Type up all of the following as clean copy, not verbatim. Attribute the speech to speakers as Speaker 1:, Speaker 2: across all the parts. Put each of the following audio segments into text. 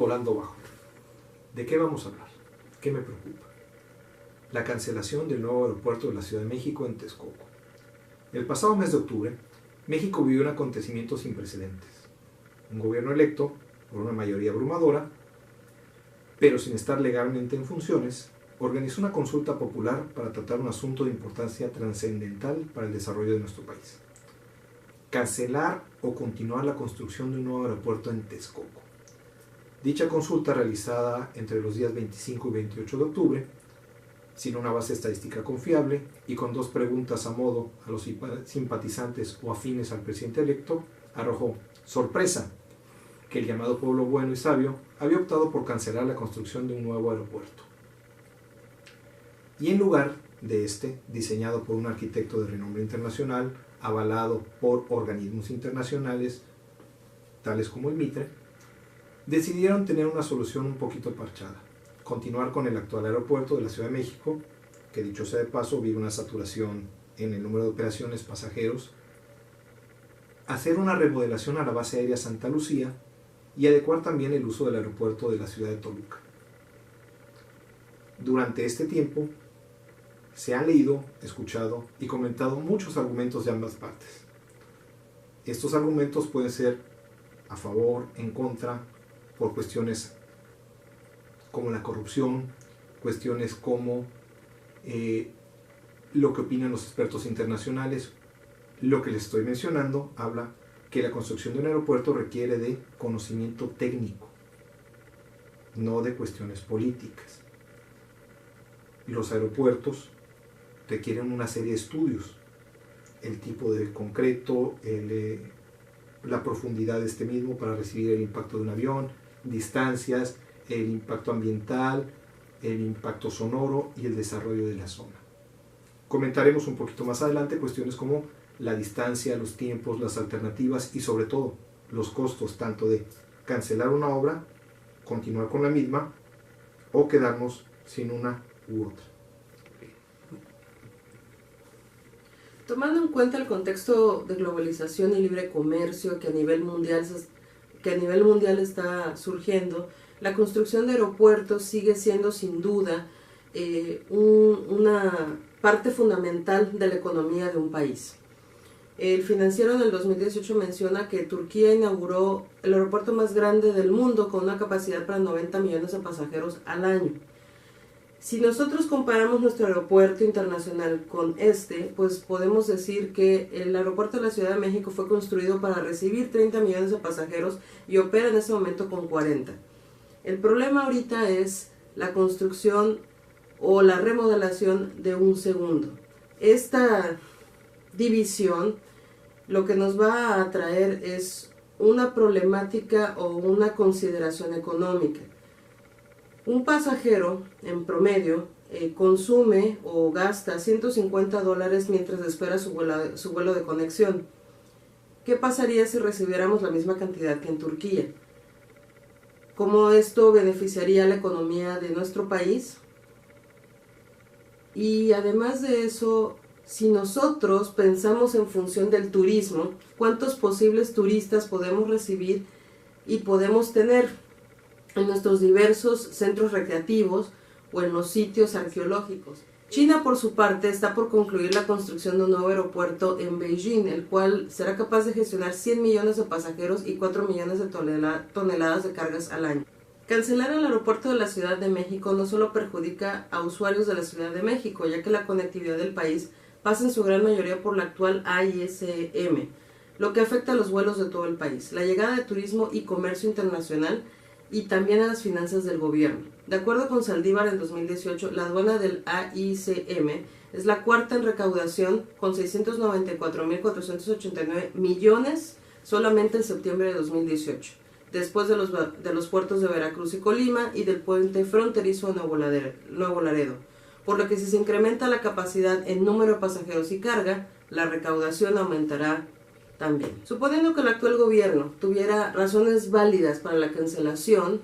Speaker 1: volando bajo. ¿De qué vamos a hablar? ¿Qué me preocupa? La cancelación del nuevo aeropuerto de la Ciudad de México en Texcoco. El pasado mes de octubre, México vivió un acontecimiento sin precedentes. Un gobierno electo por una mayoría abrumadora, pero sin estar legalmente en funciones, organizó una consulta popular para tratar un asunto de importancia trascendental para el desarrollo de nuestro país. Cancelar o continuar la construcción de un nuevo aeropuerto en Texcoco. Dicha consulta, realizada entre los días 25 y 28 de octubre, sin una base estadística confiable y con dos preguntas a modo a los simpatizantes o afines al presidente electo, arrojó sorpresa que el llamado pueblo bueno y sabio había optado por cancelar la construcción de un nuevo aeropuerto. Y en lugar de este, diseñado por un arquitecto de renombre internacional, avalado por organismos internacionales, tales como el Mitre, decidieron tener una solución un poquito parchada. Continuar con el actual aeropuerto de la Ciudad de México, que dicho sea de paso, vive una saturación en el número de operaciones pasajeros, hacer una remodelación a la base aérea Santa Lucía y adecuar también el uso del aeropuerto de la ciudad de Toluca. Durante este tiempo se han leído, escuchado y comentado muchos argumentos de ambas partes. Estos argumentos pueden ser a favor, en contra, por cuestiones como la corrupción, cuestiones como lo que opinan los expertos internacionales. Lo que les estoy mencionando habla que la construcción de un aeropuerto requiere de conocimiento técnico, no de cuestiones políticas. Los aeropuertos requieren una serie de estudios, el tipo de concreto, la profundidad de este mismo para recibir el impacto de un avión, distancias, el impacto ambiental, el impacto sonoro y el desarrollo de la zona. Comentaremos un poquito más adelante cuestiones como la distancia, los tiempos, las alternativas y sobre todo los costos tanto de cancelar una obra, continuar con la misma o quedarnos sin una u otra.
Speaker 2: Tomando en cuenta el contexto de globalización y libre comercio que a nivel mundial está surgiendo, la construcción de aeropuertos sigue siendo sin duda una parte fundamental de la economía de un país. El Financiero en el 2018 menciona que Turquía inauguró el aeropuerto más grande del mundo con una capacidad para 90 millones de pasajeros al año. Si nosotros comparamos nuestro aeropuerto internacional con pues podemos decir que el aeropuerto de la Ciudad de México fue construido para recibir 30 millones de pasajeros y opera en ese momento con 40. El problema ahorita es la construcción o la remodelación de un segundo. Esta división lo que nos va a traer es una problemática o una consideración económica. Un pasajero, en promedio, consume o gasta $150 mientras espera su vuelo de conexión. ¿Qué pasaría si recibiéramos la misma cantidad que en Turquía? ¿Cómo esto beneficiaría a la economía de nuestro país? Y además de eso, si nosotros pensamos en función del turismo, ¿cuántos posibles turistas podemos recibir y podemos tener en nuestros diversos centros recreativos o en los sitios arqueológicos? China, por su parte, está por concluir la construcción de un nuevo aeropuerto en Beijing, el cual será capaz de gestionar 100 millones de pasajeros y 4 millones de toneladas de cargas al año. Cancelar el aeropuerto de la Ciudad de México no solo perjudica a usuarios de la Ciudad de México, ya que la conectividad del país pasa en su gran mayoría por la actual AISM, lo que afecta a los vuelos de todo el país, la llegada de turismo y comercio internacional y también a las finanzas del gobierno. De acuerdo con Saldívar, en 2018, la aduana del AICM es la cuarta en recaudación, con 694.489 millones solamente en septiembre de 2018, después de los puertos de Veracruz y Colima y del puente fronterizo de Nuevo Laredo, por lo que si se incrementa la capacidad en número de pasajeros y carga, la recaudación aumentará también. Suponiendo que el actual gobierno tuviera razones válidas para la cancelación,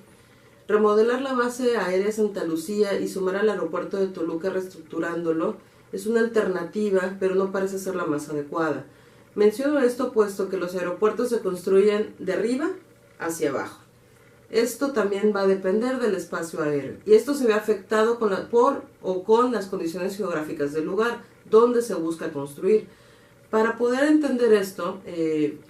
Speaker 2: remodelar la base aérea Santa Lucía y sumar al aeropuerto de Toluca reestructurándolo es una alternativa, pero no parece ser la más adecuada. Menciono esto puesto que los aeropuertos se construyen de arriba hacia abajo. Esto también va a depender del espacio aéreo y esto se ve afectado con las condiciones geográficas del lugar donde se busca construir. Para poder entender esto,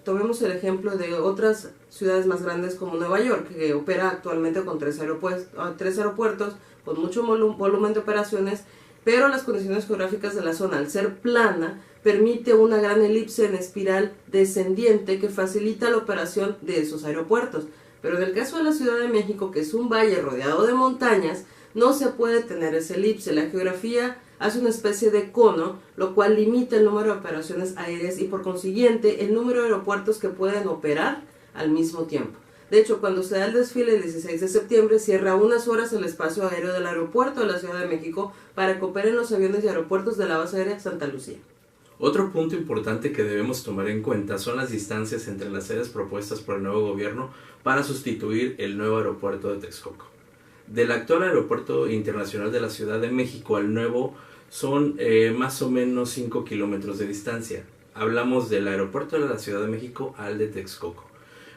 Speaker 2: tomemos el ejemplo de otras ciudades más grandes como Nueva York, que opera actualmente con tres aeropuertos, con mucho volumen de operaciones, pero las condiciones geográficas de la zona, al ser plana, permite una gran elipse en espiral descendiente que facilita la operación de esos aeropuertos. Pero en el caso de la Ciudad de México, que es un valle rodeado de montañas, no se puede tener esa elipse. La geografía hace una especie de cono, lo cual limita el número de operaciones aéreas y por consiguiente el número de aeropuertos que pueden operar al mismo tiempo. De hecho, cuando se da el desfile el 16 de septiembre, cierra unas horas el espacio aéreo del aeropuerto de la Ciudad de México para que operen los aviones y aeropuertos de la base aérea Santa Lucía.
Speaker 3: Otro punto importante que debemos tomar en cuenta son las distancias entre las sedes propuestas por el nuevo gobierno para sustituir el nuevo aeropuerto de Texcoco. Del actual aeropuerto internacional de la Ciudad de México al nuevo son más o menos 5 kilómetros de distancia. Hablamos del aeropuerto de la Ciudad de México al de Texcoco.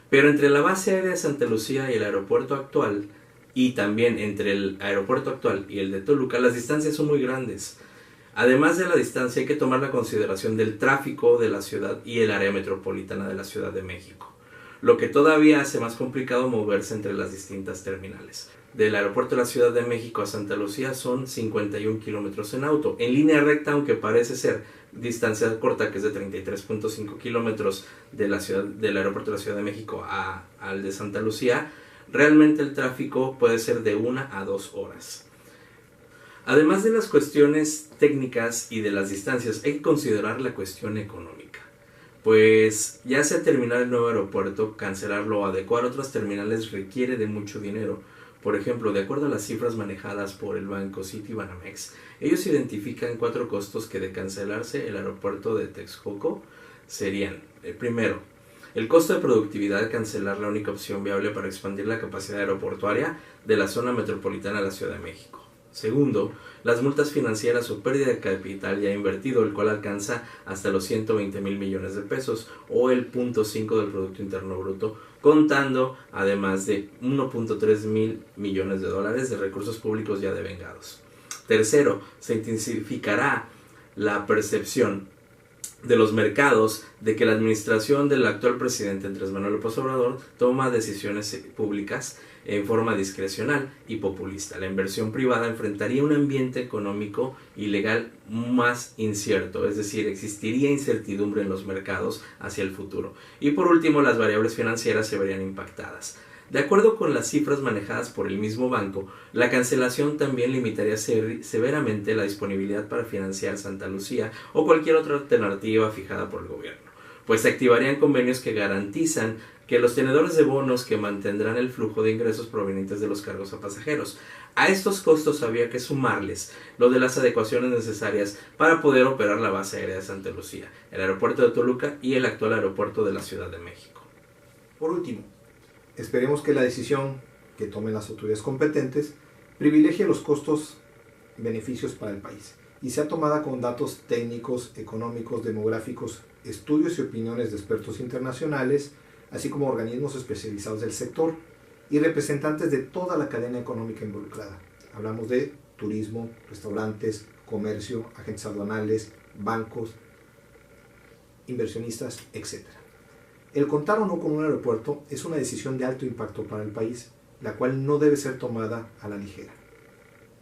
Speaker 3: Pero entre la base aérea de Santa Lucía y el aeropuerto actual, y también entre el aeropuerto actual y el de Toluca, las distancias son muy grandes. Además de la distancia, hay que tomar la consideración del tráfico de la ciudad y el área metropolitana de la Ciudad de México, lo que todavía hace más complicado moverse entre las distintas terminales. Del aeropuerto de la Ciudad de México a Santa Lucía son 51 kilómetros en auto. En línea recta, aunque parece ser distancia corta, que es de 33.5 kilómetros del aeropuerto de la Ciudad de México al de Santa Lucía, realmente el tráfico puede ser de 1 a 2 horas. Además de las cuestiones técnicas y de las distancias, hay que considerar la cuestión económica. Pues ya sea terminar el nuevo aeropuerto, cancelarlo o adecuar otras terminales requiere de mucho dinero. Por ejemplo, de acuerdo a las cifras manejadas por el banco Citibanamex, ellos identifican 4 costos que de cancelarse el aeropuerto de Texcoco serían: el primero, el costo de productividad de cancelar la única opción viable para expandir la capacidad aeroportuaria de la zona metropolitana de la Ciudad de México. Segundo, las multas financieras o pérdida de capital ya invertido, el cual alcanza hasta los 120,000 millones de pesos o el 0.5 del Producto Interno Bruto, contando además de 1.3 mil millones de dólares de recursos públicos ya devengados. Tercero, se intensificará la percepción de los mercados de que la administración del actual presidente Andrés Manuel López Obrador toma decisiones públicas en forma discrecional y populista. La inversión privada enfrentaría un ambiente económico y legal más incierto, es decir, existiría incertidumbre en los mercados hacia el futuro. Y por último, las variables financieras se verían impactadas. De acuerdo con las cifras manejadas por el mismo banco, la cancelación también limitaría severamente la disponibilidad para financiar Santa Lucía o cualquier otra alternativa fijada por el gobierno, pues se activarían convenios que garantizan que los tenedores de bonos que mantendrán el flujo de ingresos provenientes de los cargos a pasajeros. A estos costos había que sumarles lo de las adecuaciones necesarias para poder operar la base aérea de Santa Lucía, el aeropuerto de Toluca y el actual aeropuerto de la Ciudad de México.
Speaker 1: Por último, esperemos que la decisión que tomen las autoridades competentes privilegie los costos-beneficios para el país y sea tomada con datos técnicos, económicos, demográficos, estudios y opiniones de expertos internacionales, así como organismos especializados del sector y representantes de toda la cadena económica involucrada. Hablamos de turismo, restaurantes, comercio, agentes aduanales, bancos, inversionistas, etc. El contar o no con un aeropuerto es una decisión de alto impacto para el país, la cual no debe ser tomada a la ligera.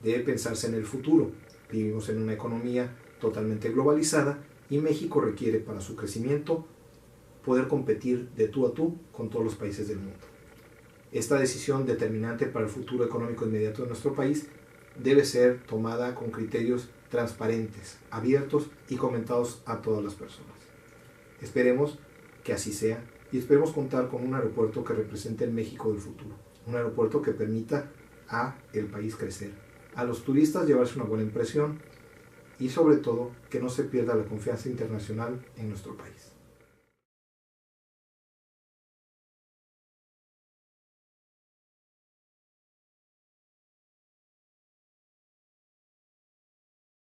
Speaker 1: Debe pensarse en el futuro. Vivimos en una economía totalmente globalizada y México requiere para su crecimiento poder competir de tú a tú con todos los países del mundo. Esta decisión determinante para el futuro económico inmediato de nuestro país debe ser tomada con criterios transparentes, abiertos y comentados a todas las personas. Esperemos que así sea y esperemos contar con un aeropuerto que represente el México del futuro, un aeropuerto que permita a el país crecer, a los turistas llevarse una buena impresión y sobre todo que no se pierda la confianza internacional en nuestro país.